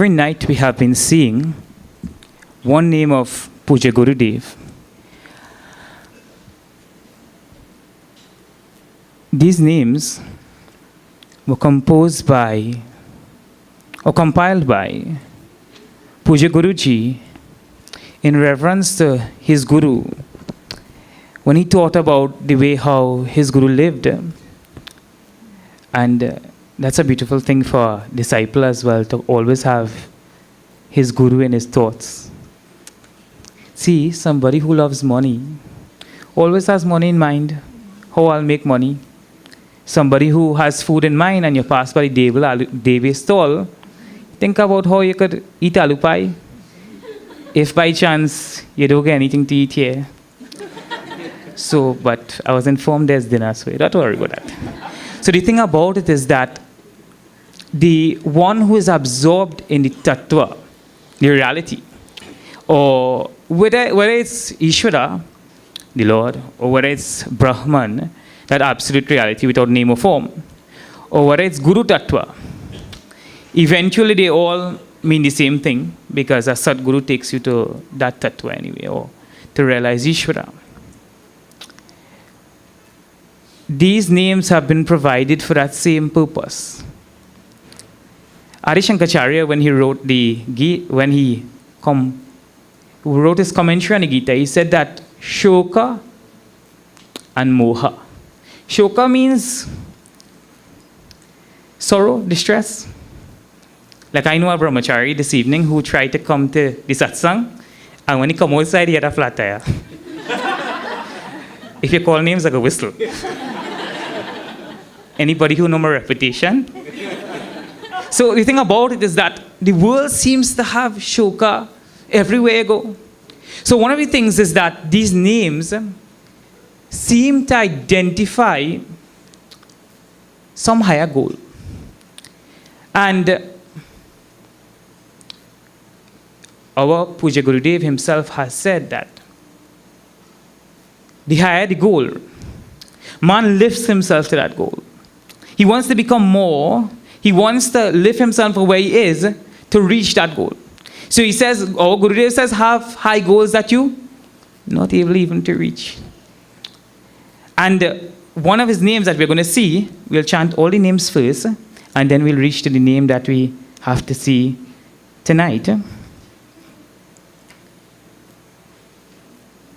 every night we have been seeing one name of Puja Gurudev. These names were composed by or compiled by Puja Guruji in reverence to his Guru when he taught about the way how his Guru lived. And that's a beautiful thing for a disciple as well, to always have his Guru in his thoughts. See, somebody who loves money always has money in mind, how I'll make money. Somebody who has food in mind and you pass by the Devi stall, think about how you could eat aloo pie if by chance you don't get anything to eat here. So, but I was informed there's dinner, so don't worry about that. So the thing about it is that the one who is absorbed in the tattva, the reality, or whether it's Ishvara, the Lord, or whether it's Brahman, that absolute reality without name or form, or whether it's Guru Tattva, eventually they all mean the same thing, because a Sadguru takes you to that Tattva anyway, or to realize Ishvara. These names have been provided for that same purpose. Adi Shankaracharya, when he wrote wrote his commentary on the Gita, he said that Shoka and Moha. Shoka means sorrow, distress. Like I know a brahmachari this evening who tried to come to the satsang, and when he come outside, he had a flat tire. If you call names, I go whistle. Anybody who know my reputation? So the thing about it is that the world seems to have shoka everywhere you go. So one of the things is that these names seem to identify some higher goal. And our Puja Gurudev himself has said that the higher the goal, man lifts himself to that goal. He wants to become more. He wants to lift himself from where he is to reach that goal. So he says, our Gurudev says, have high goals that you not able even to reach. And one of his names that we're going to see, we'll chant all the names first, and then we'll reach to the name that we have to see tonight,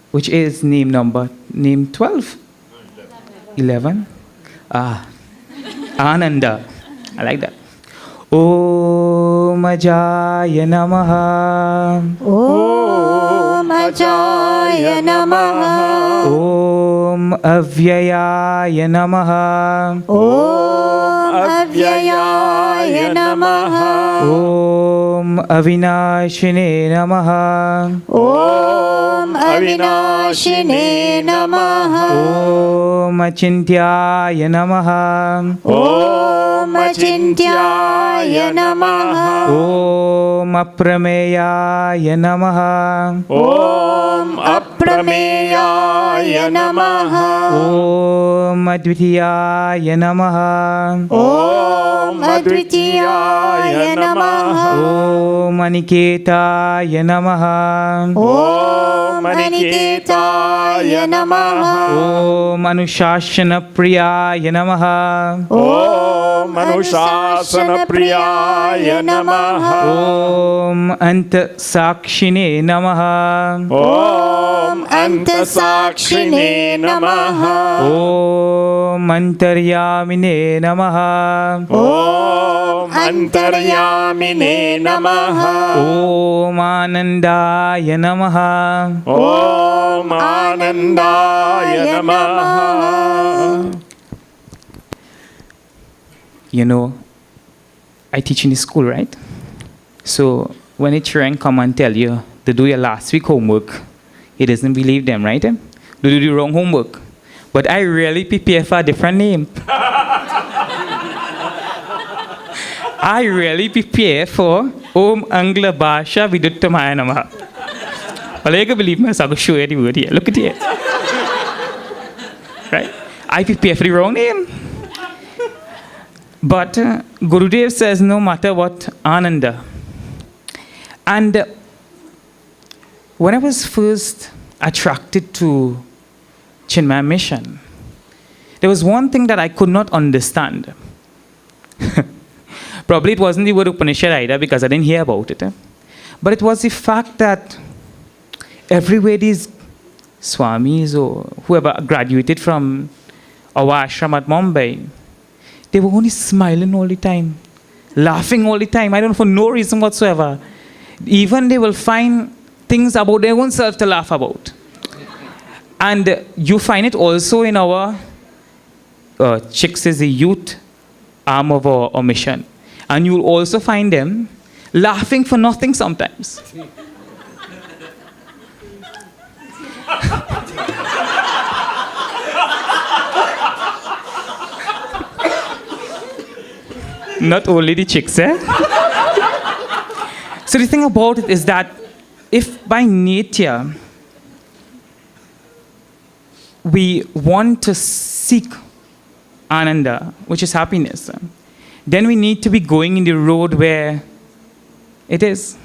which is name 12? 11? Ananda. I like that. Om Ajaya Namaha. Om Ajaya Namaha. Om Avyayaya Namaha. Om Avyayaya Namaha. Om Avinashine Namaha. Om Avinashine Namaha. Om Achintyaya Namaha. Om Achintyaya Namaha. Om Aprameyaya Namaha. Om Aprameyaya Namaha. Om Advitiyaya Namaha. Om Advitiyaya Namaha. Om Aniketaya Namaha. Om Aniketaya Namaha. Om Anushashana Priyaya Namaha. Om Anushasana Priyaya Namaha. Om Anta Sakshine Namaha. Om Anta Sakshine Namaha. Om Antaryamine Namaha. Om Antaryamine Namaha. Om Anandaya Namaha. Om Anandaya Namaha. You know, I teach in the school, right? So when a children come and tell you to do your last week homework, he doesn't believe them, right? To do the wrong homework. But I really prepare for a different name. I really prepare for Om Angla Bhasha Viduttamaya Namaha. Well, you can believe me, so I'll show you the word here. Look at it. Right? I prepare for the wrong name. But Gurudev says no matter what, Ananda. And when I was first attracted to Chinmaya mission, there was one thing that I could not understand. Probably it wasn't the word Upanishad either, because I didn't hear about it. But it was the fact that everywhere these Swamis or whoever graduated from our ashram at Mumbai, they were only smiling all the time, laughing all the time. I don't know, for no reason whatsoever. Even they will find things about their own self to laugh about. And you find it also in our Chicks is the youth arm of our mission. And you'll also find them laughing for nothing sometimes. Not only the chicks, eh? So the thing about it is that if by nature we want to seek ananda, which is happiness, then we need to be going in the road where it is.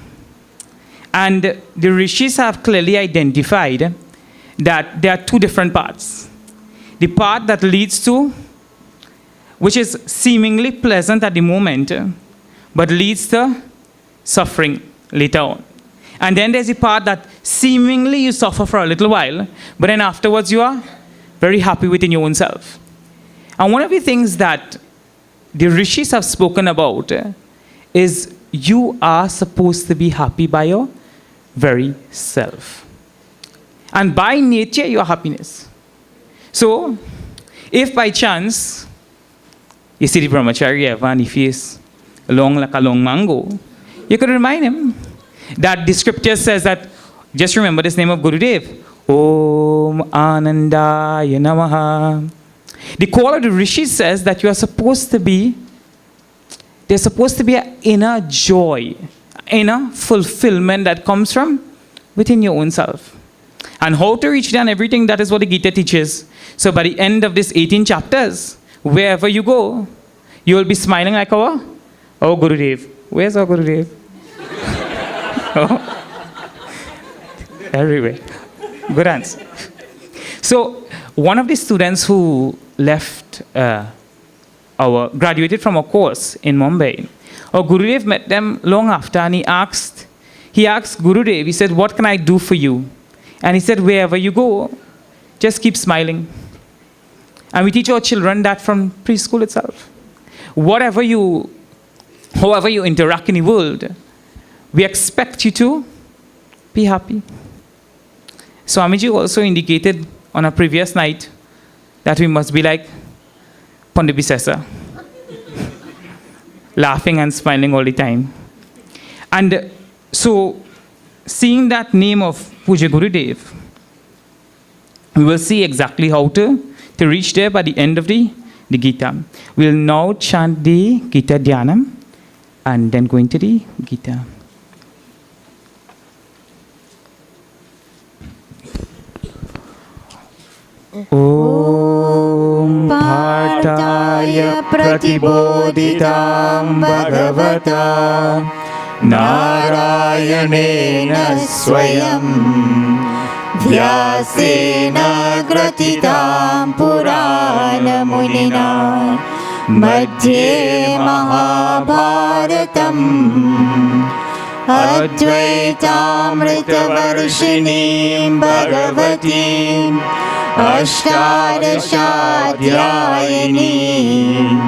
And the rishis have clearly identified that there are two different paths. The path that leads to, which is seemingly pleasant at the moment, but leads to suffering later on. And then there's the path that seemingly you suffer for a little while, but then afterwards you are very happy within your own self. And one of the things that the rishis have spoken about is you are supposed to be happy by your very self. And by nature, you are happiness. So, if by chance, you see the brahmachari and he feels long like a long mango, you could remind him that the scripture says that, just remember this name of Gurudev, Om Anandaya Namaha. The call of the rishis says that you are supposed to be, there's supposed to be an inner joy, inner fulfillment that comes from within your own self. And how to reach that and everything, that is what the Gita teaches. So by the end of this 18 chapters, wherever you go, you will be smiling like our Gurudev. Where's our Gurudev? Oh. Everywhere. Good answer. So one of the students who left graduated from a course in Mumbai, our Gurudev met them long after, and he asked Gurudev, he said, what can I do for you? And he said, wherever you go, just keep smiling. And we teach our children that from preschool itself. However you interact in the world, we expect you to be happy. Swamiji also indicated on a previous night that we must be like Pandit Bisesa, laughing and smiling all the time. And so, seeing that name of Puja Gurudev, we will see exactly how to reach there by the end of the Gita. We will now chant the Gita Dhyanam and then go into the Gita. Om Bhartaya Pratibodhitam Bhagavata Narayanena Swayam Vyasena Gratitam Purana Munina Madhye Mahabharatam Advaitaamritavarshiniim Bhagavatim Ashtadashadhyayiniim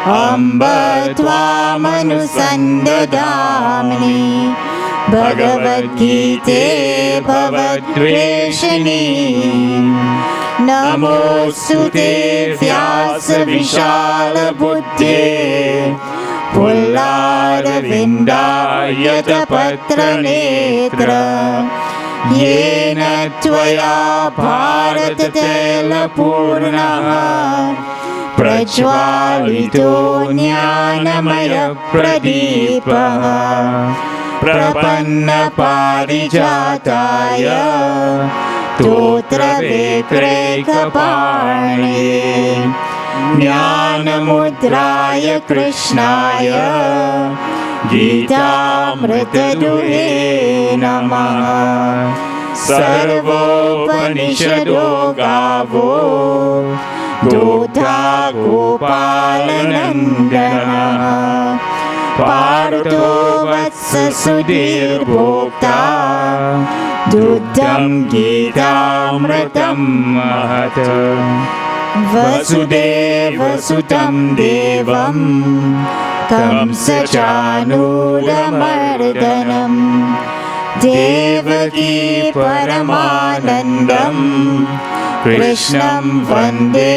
Amba Tvamanusandadamini Bhagavad Gita Bhavadveshini Namostute Vyasa Vishala Buddhe Pullada Vindayata Patra Netra Yena Tvaya Bharatatela Purnaha Prajvalito Jnanamaya Pradipaha Prapanna Parijataya Totra Vikreka Parne Jnanamudraya Krishnaya गीतामृतदुहे नमः सर्वोपनिषदो गावो दोधा गोपालनन्दनः पार्थो वत्स सुधीर्भोक्ता दुग्धं गीतामृतं महत् वसुदेवसुतं देवं कंसचाणूरमर्दनं देवकी परमानन्दं कृष्णं वन्दे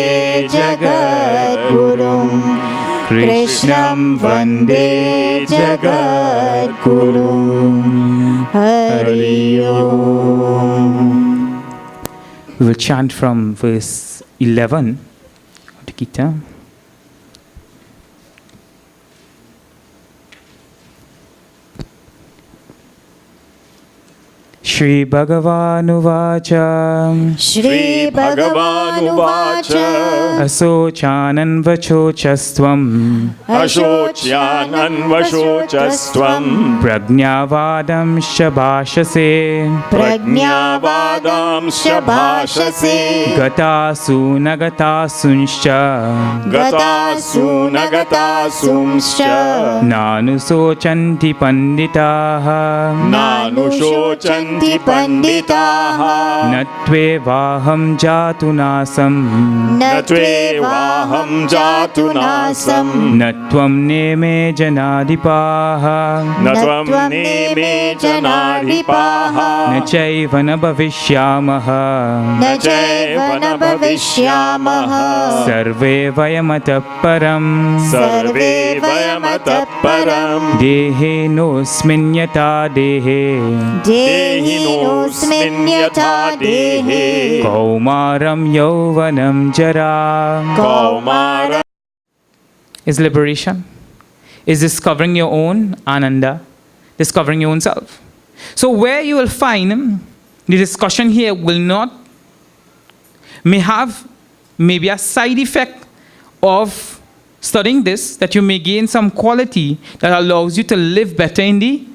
जगद्गुरुं कृष्णं वन्दे जगद्गुरुं हरि ओम. We will chant from verse 11 of the Gita. Shri Bhagavanuvacha Shri Bhagavanuvacha Asochananvachocastvam Ashocyananvashocastvam Prajnavadam Shabhashase Prajnavadamscha bhashase Gatasu Nagatasunshcha Gatasu nagatasumscha Nanusochanti Panditaha Nanushocanti panditaha Natvevaham Jatunasam Natvevaham jatunasam Natvam Neme Janadipaha Natvam neme janadipaha Nachaiva na bhavishyamaha Nachaiva na bhavishyamaha Sarve vayamata param Sarve vayamata param Dehe nosmin yata dehe Dehinosmin yatha dehe Kaumaram yauvanam jara Kaumara is liberation, is discovering your own ananda, discovering your own self. So where you will find the discussion here may have maybe a side effect of studying this, that you may gain some quality that allows you to live better in the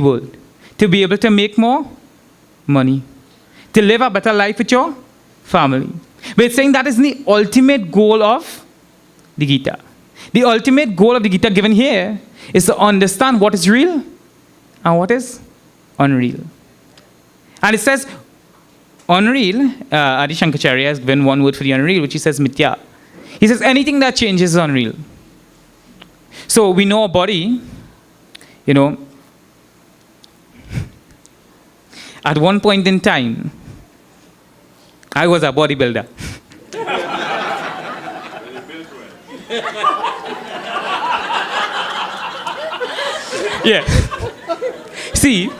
world, to be able to make more money, to live a better life with your family. But it's saying that is the ultimate goal of the Gita. The ultimate goal of the Gita given here is to understand what is real and what is unreal. And it says unreal, Adi Shankaracharya has given one word for the unreal, which he says mithya. He says anything that changes is unreal. So we know a body, at one point in time, I was a bodybuilder. Yeah. See,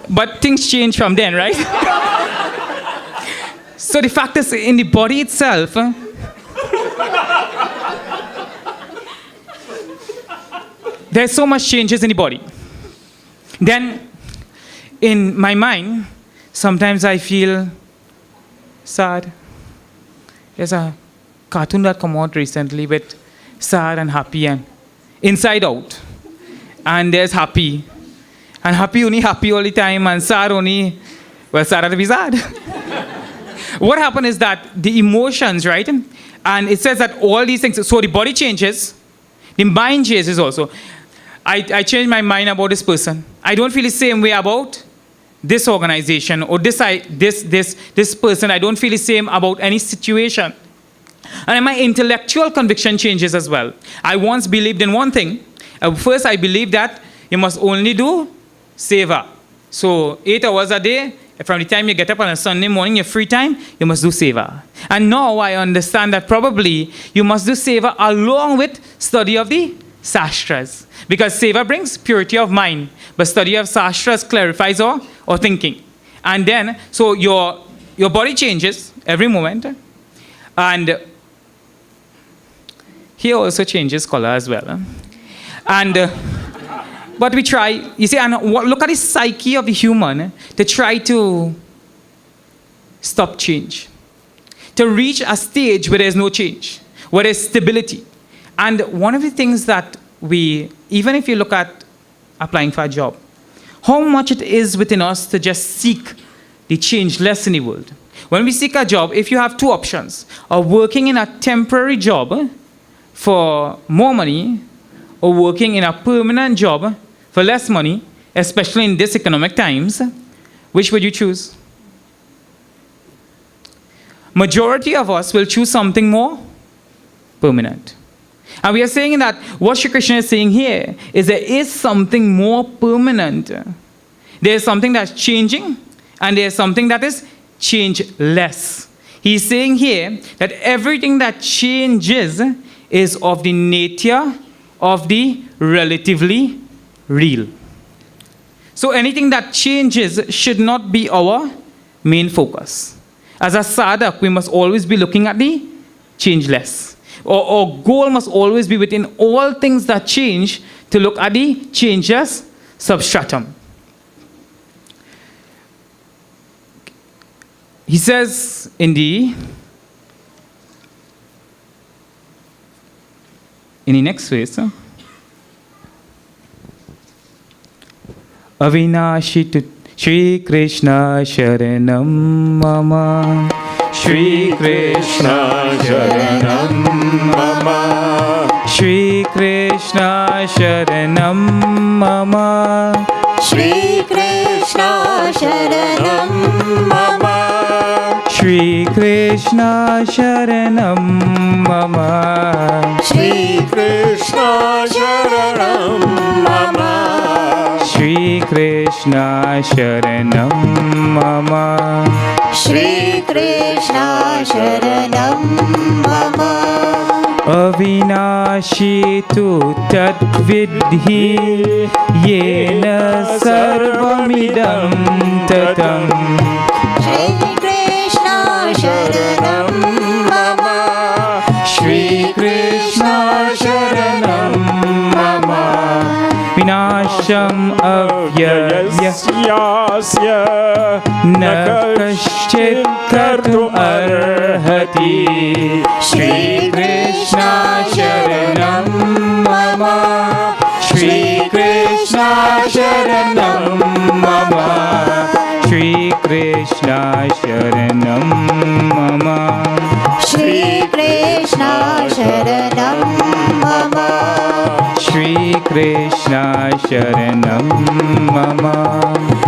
but things change from then, right? So the fact is, in the body itself, there's so much changes in the body. Then, in my mind, sometimes I feel sad. There's a cartoon that came out recently with sad and happy and inside out. And there's happy. And happy only happy all the time, and sad only, well, sad to be sad. What happened is that the emotions, right? And it says that all these things, so the body changes, the mind changes also. I changed my mind about this person. I don't feel the same way about this organization or this person. I don't feel the same about any situation. And my intellectual conviction changes as well. I once believed in one thing. First, I believed that you must only do seva. So 8 hours a day, from the time you get up on a Sunday morning, your free time, you must do seva. And now I understand that probably you must do seva along with study of the sastras. Because seva brings purity of mind, but study of sastras clarifies our thinking. And then, so your body changes every moment. And here also changes color as well. And but we try, you see, and look at the psyche of the human to try to stop change, to reach a stage where there's no change, where there's stability. And one of the things that even if you look at applying for a job, how much it is within us to just seek the change less in the world. When we seek a job, if you have two options, of working in a temporary job for more money, or working in a permanent job for less money, especially in this economic times, which would you choose? Majority of us will choose something more permanent. And we are saying that what Shri Krishna is saying here is there is something more permanent. There is something that's changing, and there is something that is changeless. He's saying here that everything that changes is of the nature of the relatively real. So anything that changes should not be our main focus. As a sadhak, we must always be looking at the changeless. Our goal must always be within all things that change to look at the changeless substratum. He says in the next verse, Avinashi tu Shri Krishna Sharanam Mama, Shri Krishna Sharanam Mama, Shri Krishna Sharanam Mama, Shri Krishna Sharanam Mama, Shri Krishna Sharanam Mama, Shri Krishna Sharanam Mama, Shri Krishna Sharanam Mama, Shri Krishna Sharanam Mama, Avinashi tu tadvidhi yena sarvamidam tatam. Shri Krishna Sharanam Mama, Shri Krishna Sharanam Mama, Vinasham avyayasya na kaschit kartu arhati. Shri Krishna Sharanam Mama, Shri Krishna Sharanam Mama, Shri Krishna Sharanam Mama, Shri Krishna Sharanam Mama, Shri Krishna Sharanam Mama,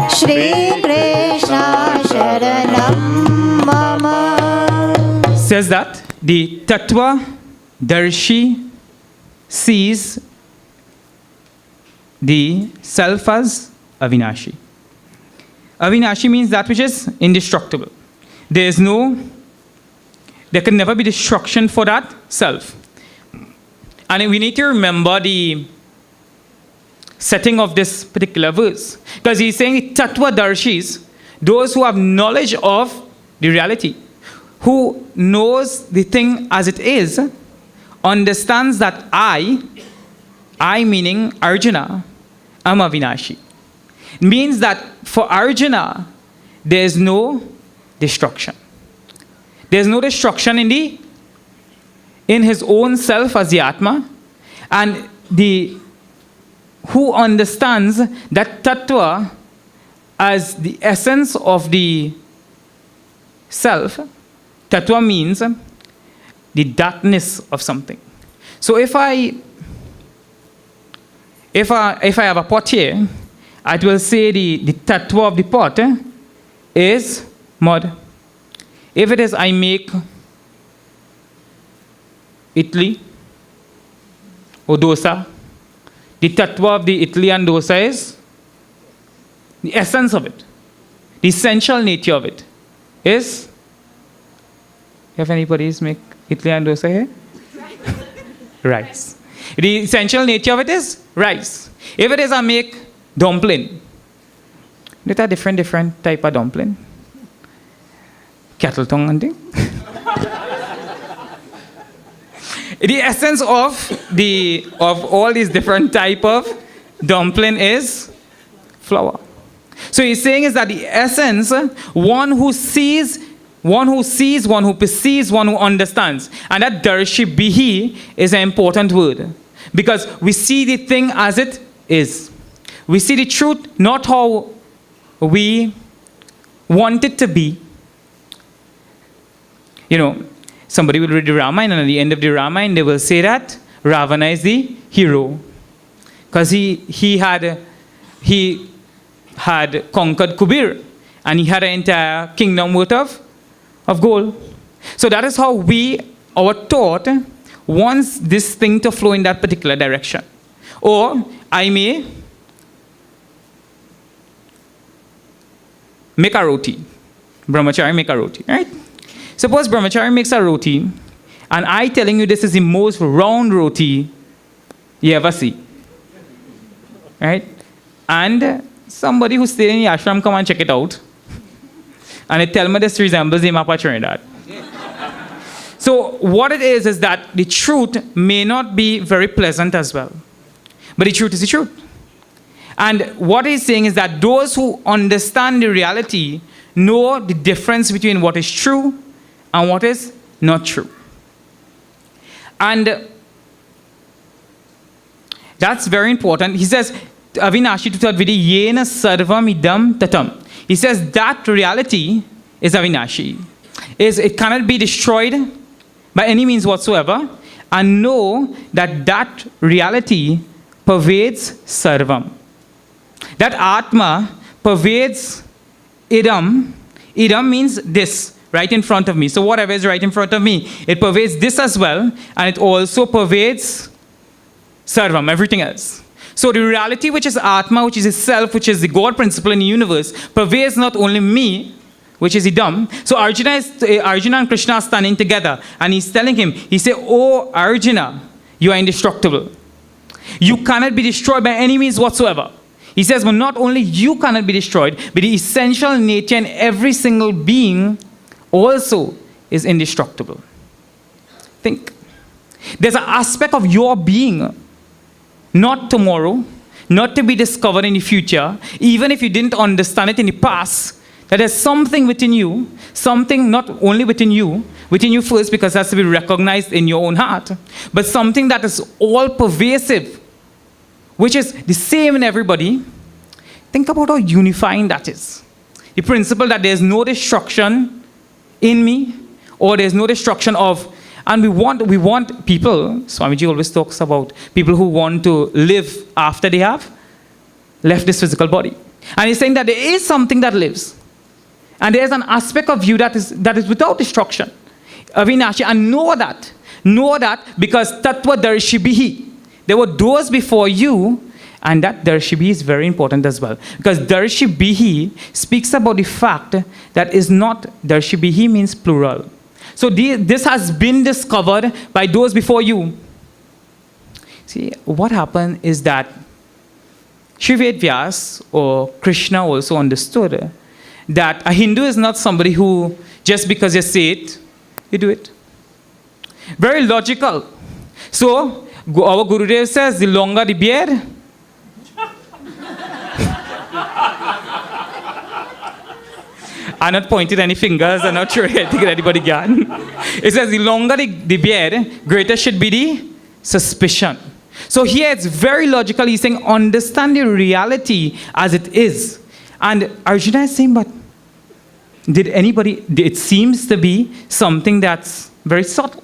Shri Krishna Sharanam Mama. says that the Tattva Darshi sees the self as Avinashi. Avinashi means that which is indestructible. There can never be destruction for that self. And we need to remember the setting of this particular verse. Because he's saying Tattva Darshis, those who have knowledge of the reality, who knows the thing as it is, understands that I meaning Arjuna, am Avinashi. It means that for Arjuna, there is no destruction. There is no destruction in his own self as the Atma, and who understands that Tattva as the essence of the self. Tattva means the darkness of something. So if I have a pot here, I will say the tattva of the pot is mud. If it is I make idli or dosa, the tattva of the idli and dosa is the essence of it. The essential nature of it is, if anybody's make idli and dosa here? Rice. The essential nature of it is rice. If it is I make dumpling, there are different type of dumpling. Kettle tongue and thing. The essence of all these different type of dumpling is flour. So he's saying is that the essence, one who sees, one who perceives, one who understands. And that darshi bihi is an important word. Because we see the thing as it is. We see the truth not how we want it to be. You know, somebody will read the Ramayana, and at the end of the Ramayana, they will say that Ravana is the hero. Because he had conquered Kubir, and he had an entire kingdom worth of gold. So that is how our thought wants this thing to flow in that particular direction. Or I may make a roti. Brahmachari make a roti, right? Suppose Brahmachari makes a roti, and I telling you this is the most round roti you ever see. Right? And somebody who's staying in the ashram come and check it out. And they tell me this resembles the map of Trinidad. So what it is that the truth may not be very pleasant as well. But the truth is the truth. And what he's saying is that those who understand the reality know the difference between what is true and what is not true. And that's very important. He says, Avinashi tutadvidi yena sarvam idam tatam. He says that reality is Avinashi. It cannot be destroyed by any means whatsoever. And know that that reality pervades sarvam. That Atma pervades idam. Idam means this, right in front of me. So whatever is right in front of me, it pervades this as well. And it also pervades sarvam, everything else. So the reality which is Atma, which is itself, which is the God principle in the universe, pervades not only me, which is idam. So Arjuna and Krishna are standing together. And he's telling him, he said, oh Arjuna, you are indestructible. You cannot be destroyed by any means whatsoever. He says, but not only you cannot be destroyed, but the essential nature in every single being also is indestructible. Think. There's an aspect of your being, not tomorrow, not to be discovered in the future, even if you didn't understand it in the past, that there's something within you, something not only within you first, because it has to be recognized in your own heart, but something that is all pervasive, which is the same in everybody. Think about how unifying that is. The principle that there's no destruction in me, or there's no destruction of, and we want people, Swamiji always talks about people who want to live after they have left this physical body. And he's saying that there is something that lives. And there's an aspect of you that is without destruction. Avinashi, and know that because Tattva Darshibihi. There were those before you, and that Darshibihi is very important as well. Because Darshibihi speaks about the fact that is not, Darshibihi means plural. So this has been discovered by those before you. See, what happened is that Sri Vedyas or Krishna also understood that a Hindu is not somebody who, just because you say it, you do it. Very logical. So, our Gurudev says, the longer the beard, I'm not pointing any fingers, I'm not sure anything anybody can. It says, the longer the beard, greater should be the suspicion. So here it's very logical. He's saying, understand the reality as it is. And Arjuna is saying, but it seems to be something that's very subtle.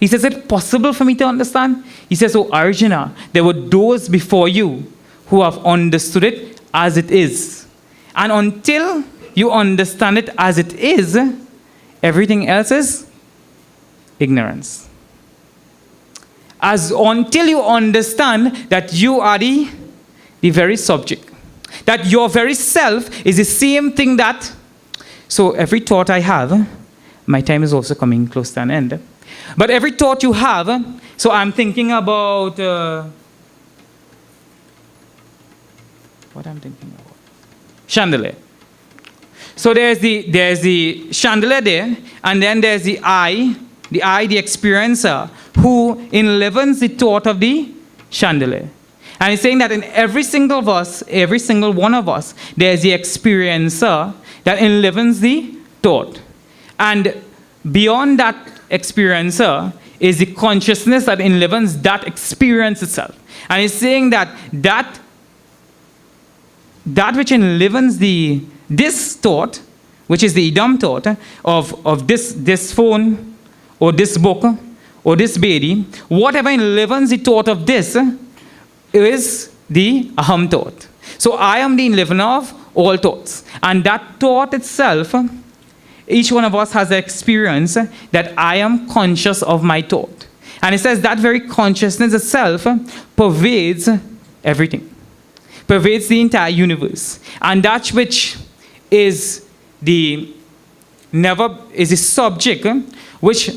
He says, is it possible for me to understand? He says, oh Arjuna, there were those before you who have understood it as it is. And until you understand it as it is, everything else is ignorance. Until you understand that you are the very subject, that your very self is the same thing that. So every thought I have, my time is also coming close to an end. But every thought you have, so I'm thinking about what I'm thinking about. Chandelier. So there's the chandelier there, and then there's the I, the experiencer, who enlivens the thought of the chandelier. And he's saying that in every single one of us, there's the experiencer that enlivens the thought. And beyond that experiencer is the consciousness that enlivens that experience itself. And he's saying that which enlivens this thought, which is the idam thought of this phone or this book or this baby, whatever enlivens the thought of this is the aham thought. So I am the enlivener of all thoughts. And that thought itself, each one of us has the experience that I am conscious of my thought. And it says that very consciousness itself pervades everything, pervades the entire universe. And that which is the subject, which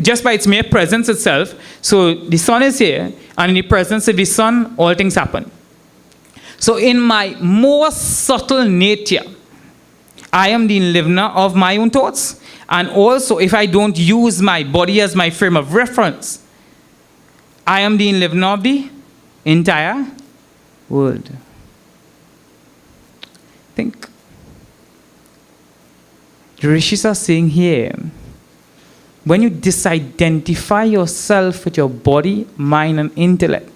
just by its mere presence itself, so the sun is here, and in the presence of the sun, all things happen. So in my more subtle nature, I am the enlivener of my own thoughts. And also, if I don't use my body as my frame of reference, I am the enlivener of the entire world. Think. The rishis are saying here, when you disidentify yourself with your body, mind, and intellect,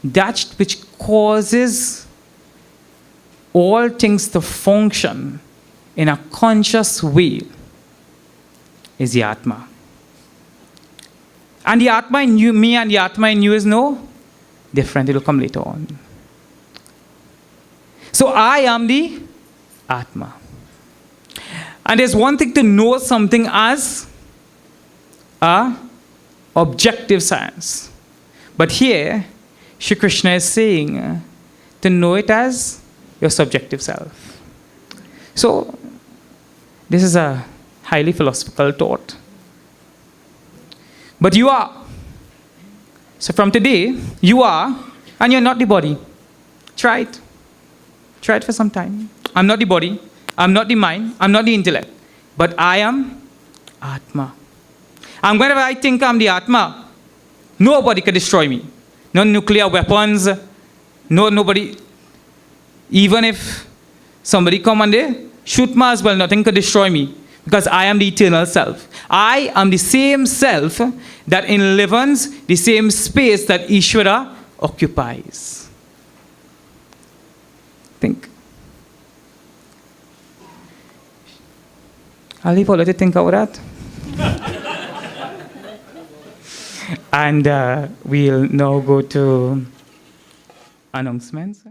that which causes all things to function in a conscious way is the Atma. And the Atma in you, me and the Atma in you is no different. It will come later on. So I am the Atma. And there's one thing to know something as a objective science. But here, Shri Krishna is saying to know it as your subjective self. So, this is a highly philosophical thought. But you are. So from today, you are, and you're not the body. Try it. Try it for some time. I'm not the body. I'm not the mind. I'm not the intellect. But I am Atma. And whenever I think I'm the Atma, nobody can destroy me. No nuclear weapons. Nobody. Even if somebody come and they shoot me as well, nothing could destroy me. Because I am the eternal self. I am the same self that enlivens the same space that Ishvara occupies. Think. I'll leave all of you to think about that. And we'll now go to announcements.